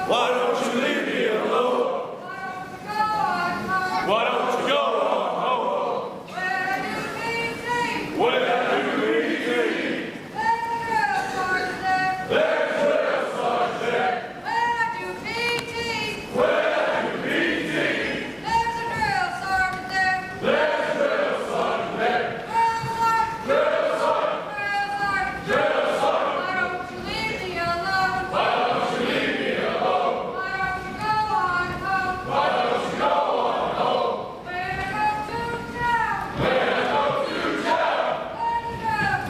Why don't you leave me alone? Why don't you go on home? Where do we think? There's drill sergeant there. Where do we think? There's a drill sergeant there. There's a drill sergeant there. Drill sergeant. Why don't you leave me alone? Why don't you go on home? Better go to town. There's a drill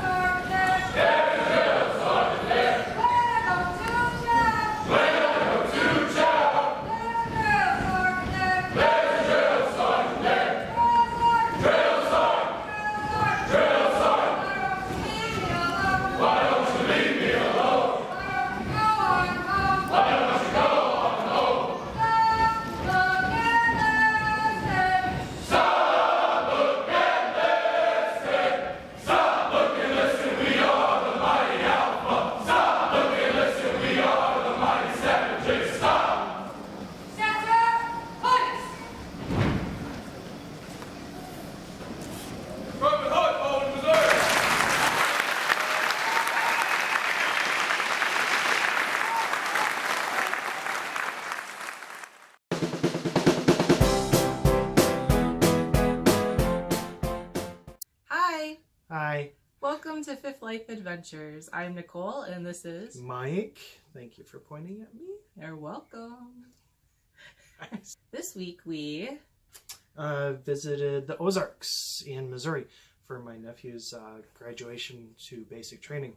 sergeant there. Better go to town. There's a drill sergeant there. Why don't you leave me alone? Why don't you go on home? Stop, look, and listen. Stop, look, and listen. We are the mighty Alpha. Stop, look, and listen. We are the mighty Savages. Stop. Broken Heart, Bowling, Missouri. Hi, Hi, welcome to Fifth Life Adventures. I'm Nicole, and this is. Mike. Thank you for pointing at me. You're welcome. This week we. Visited the Ozarks in Missouri for my nephew's graduation to basic training.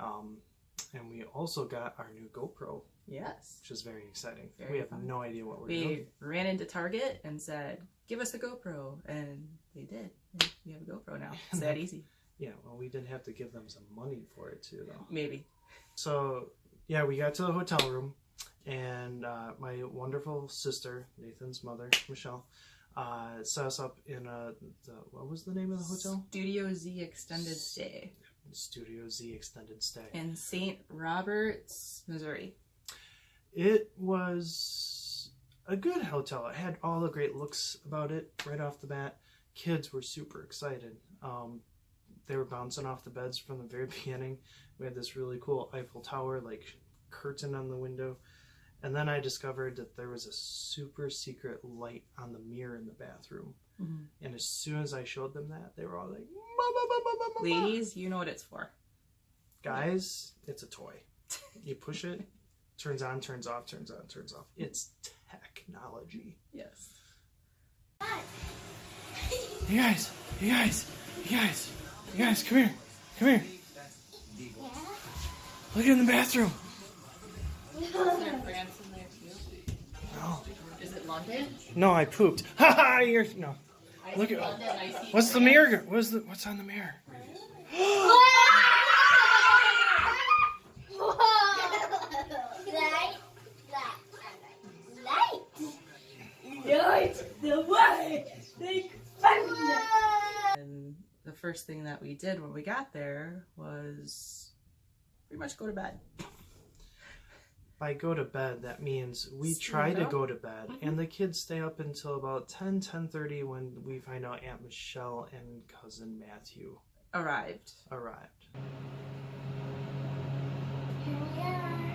And we also got our new GoPro, Yes. which is very exciting. Very we have fun. no idea what we're We doing. ran into Target and said, give us a GoPro. And they did. And we have a GoPro now. It's that easy. Yeah, well, we did have to give them some money for it too, though. Maybe. So, yeah, we got to the hotel room, and my wonderful sister, Nathan's mother, Michelle, set us up in what was the name of the hotel? Studio Z Extended Stay Studio Z Extended Stay. in St. Roberts, Missouri. It was a good hotel. It had all the great looks about it right off the bat. Kids were super excited. They were bouncing off the beds from the very beginning. We had this really cool Eiffel Tower, like, curtain on the window. And then I discovered that there was a super secret light on the mirror in the bathroom. Mm-hmm. And as soon as I showed them that, they were all like, "Mama." Ladies, you know what it's for. Guys, it's a toy. You push it, turns on, turns off, turns on, turns off. It's technology. Yes. You guys, come here. Look in the bathroom. Is there France in there too? No. Is it London? No, I pooped. Ha ha, no. Look at, what's the mirror? What's on the mirror? And the first thing that we did when we got there was pretty much go to bed. By go to bed, that means we Stay try to up. go to bed, and the kids stay up until about 10:30 when we find out Aunt Michelle and cousin Matthew Arrived. arrived. Here we are.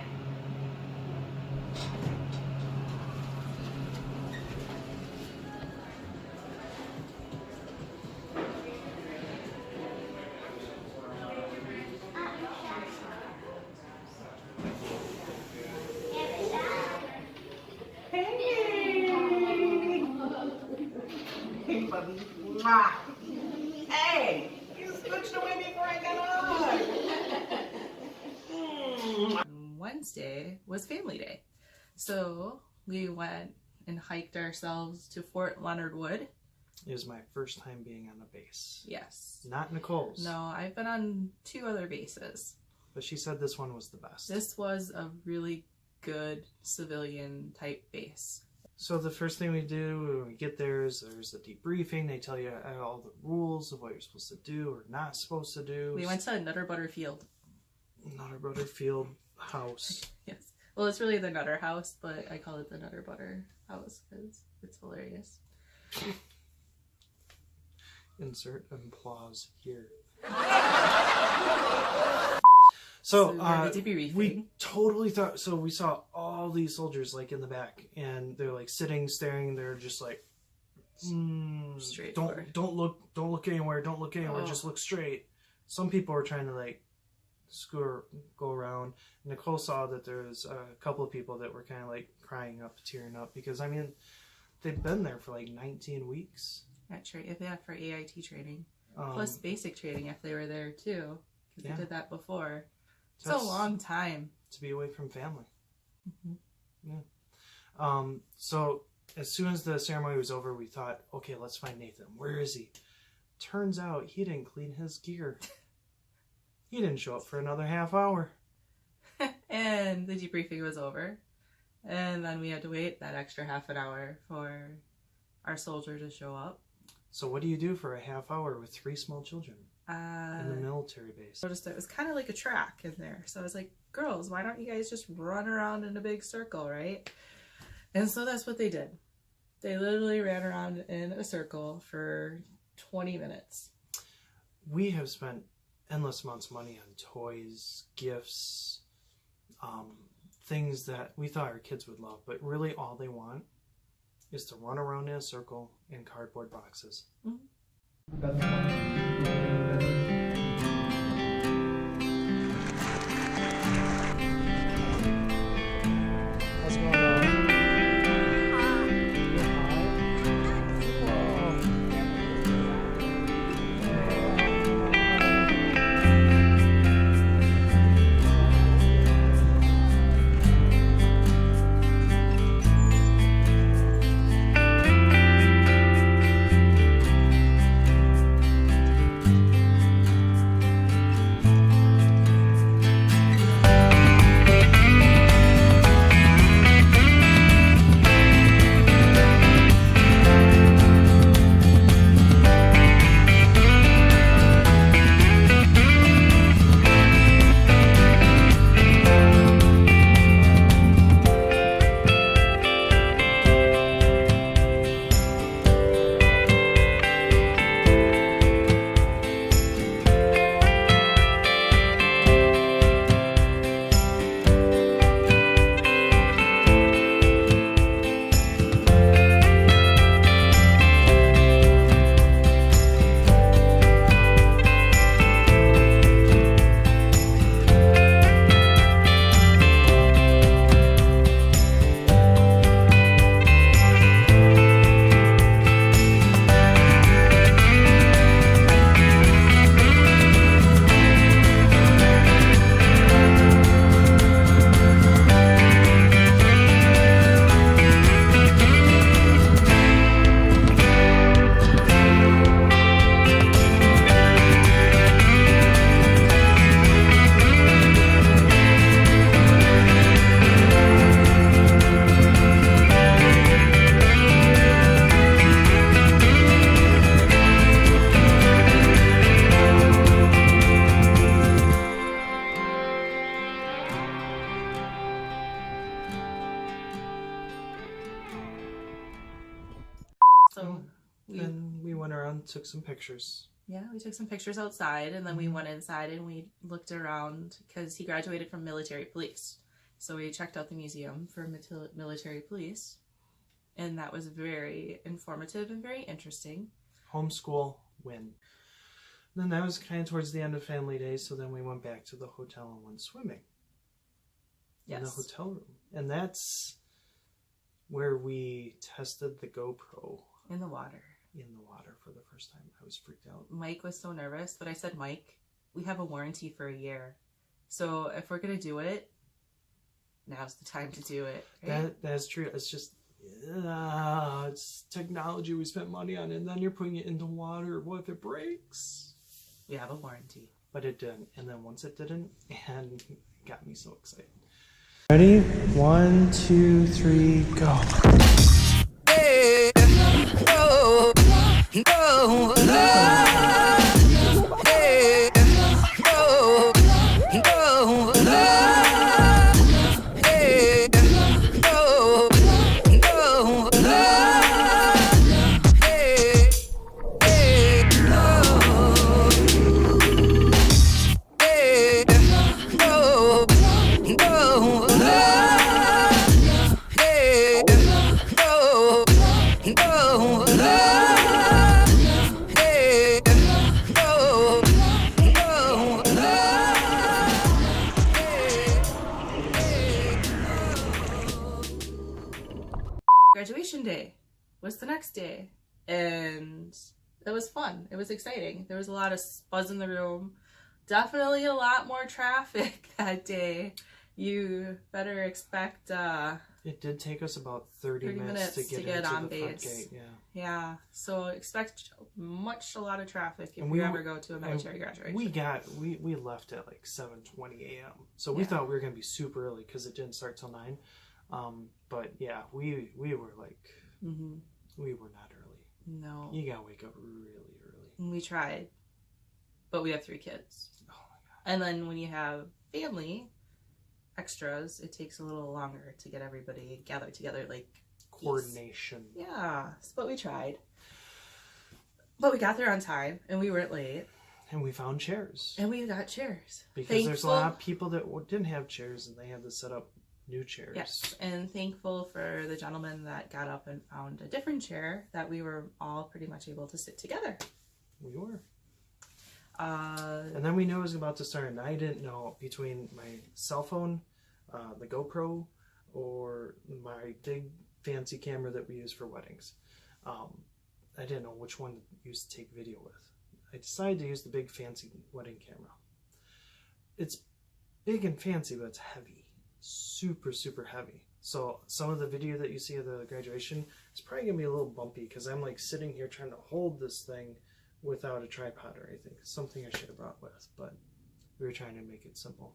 Hey, Bubby. Hey, you switched away before I got on. Wednesday was family day. So we went and hiked ourselves to Fort Leonard Wood. It was my first time being on a base. Yes. Not Nicole's. No, I've been on 2 other bases. But she said this one was the best. This was a really good civilian type base. So the first thing we do when we get there is there's a debriefing. They tell you all the rules of what you're supposed to do or not supposed to do. We went to Nutter Butter Field. Nutter Butter Field House. Yes. Well, it's really the Nutter House, but I call it the Nutter Butter House because it's hilarious. Insert applause here. So So yeah, the debriefing. we totally thought. So we saw all these soldiers like in the back, and they're like sitting, staring. They're just like, Straight don't forward. don't look anywhere. Don't look anywhere. Oh. Just look straight. Some people were trying to like go around. Nicole saw that there was a couple of people that were kind of like crying up, tearing up, because I mean, they've been there for like 19 weeks. If they had for AIT training, Um, plus basic training if they were there too, because Yeah. they did that before. It's a That's- long time. to be away from family. Mhm. Yeah. So as soon as the ceremony was over, we thought, okay, let's find Nathan. Where is he? Turns out he didn't clean his gear. He didn't show up for another half hour. And the debriefing was over, and then we had to wait that extra half an hour for our soldier to show up. So what do you do for a half hour with 3 small children in the military base? Noticed it was kind of like a track in there. So I was like, girls, why don't you guys just run around in a big circle, right? And so that's what they did. They literally ran around in a circle for 20 minutes. We have spent endless amounts of money on toys, gifts, things that we thought our kids would love, but really all they want is to run around in a circle in cardboard boxes. How's it going, Dad? So Then we went around, took some pictures. yeah, we took some pictures outside, and then we went inside and we looked around because he graduated from military police. So we checked out the museum for military police, and that was very informative and very interesting. Homeschool win. Then that was kind of towards the end of family days, so then we went back to the hotel and went swimming in the Yes. hotel room. And that's where we tested the GoPro In the water. in the water for the first time. I was freaked out. Mike was so nervous, but I said, Mike, we have a warranty for a year. So if we're going to do it, now's the time to do it. Right? That's true. It's just, it's technology we spent money on, and then you're putting it into water. What if it breaks? We have a warranty. But it didn't. And then once it didn't, and it got me so excited. Ready? 1, 2, 3, go. graduation day was the next day, and it was fun. It was exciting. There was a lot of buzz in the room. Definitely a lot more traffic that day. You better expect it did take us about 30 minutes to get into on the front base. gate. Yeah, so expect a lot of traffic if you ever go to a military graduation. We left at like 7:20 a.m. So we thought we were gonna be super early because it didn't start till 9. But yeah, we were like, we were not early. No, you gotta wake up really early. We tried, but we have 3 kids. Oh my god! And then when you have family extras, it takes a little longer to get everybody gathered together, like coordination. Yeah, but we tried. But we got there on time, and we weren't late. And we found chairs. And we got chairs. Because there's a lot of people that didn't have chairs, and they had to set up new chairs. Yes, and thankful for the gentleman that got up and found a different chair that we were all pretty much able to sit together. We were. And then we knew it was about to start, and I didn't know between my cell phone, the GoPro, or my big fancy camera that we use for weddings. I didn't know which one to use to take video with. I decided to use the big fancy wedding camera. It's big and fancy, but it's heavy. Super, super heavy. So some of the video that you see of the graduation is probably going to be a little bumpy because I'm like sitting here trying to hold this thing without a tripod or anything. Something I should have brought with, but we were trying to make it simple.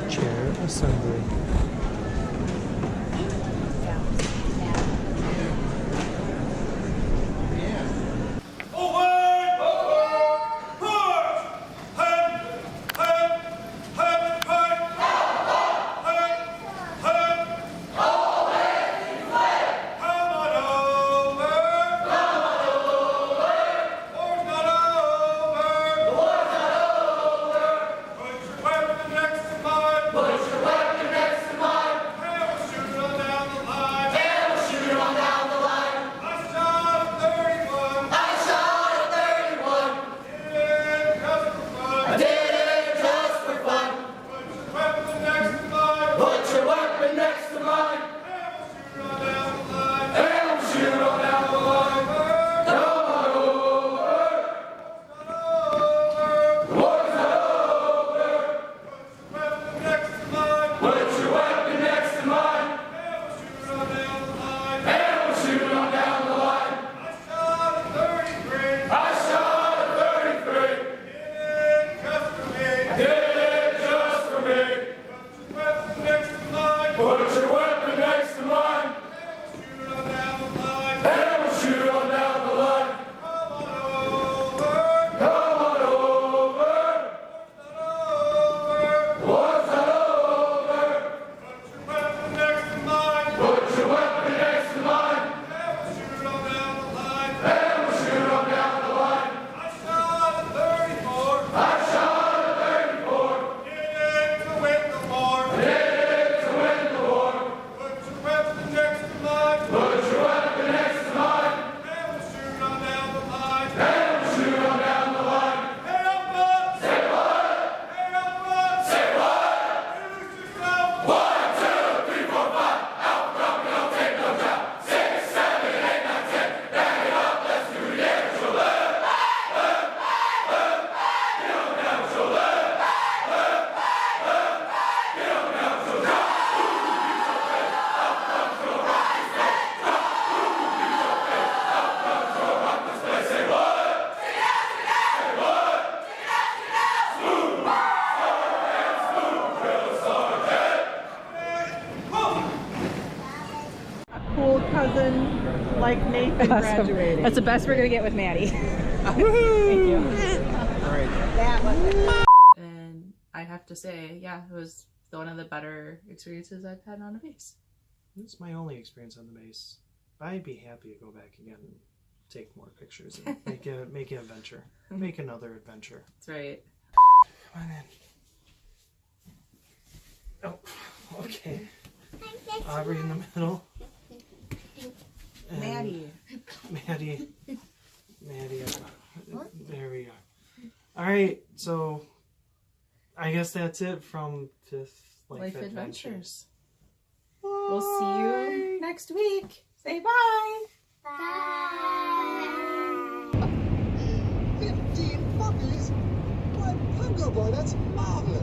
Chair assembly. Cousin like Nathan graduating. That's the best we're gonna get with Maddie. Thank you. All right. That was And I have to say, yeah, it was one of the better experiences I've had on a base. This is my only experience on the base. I'd be happy to go back again and take more pictures and make an adventure. Make another adventure. That's right. Come on in. Oh, okay. Aubrey in the middle. And Maddie. Maddie. There we are. All right, so I guess that's it from Fifth Life Adventures. We'll see you next week. Say bye. Bye. 15 puppies? Why, Pungo Boy, that's marvelous.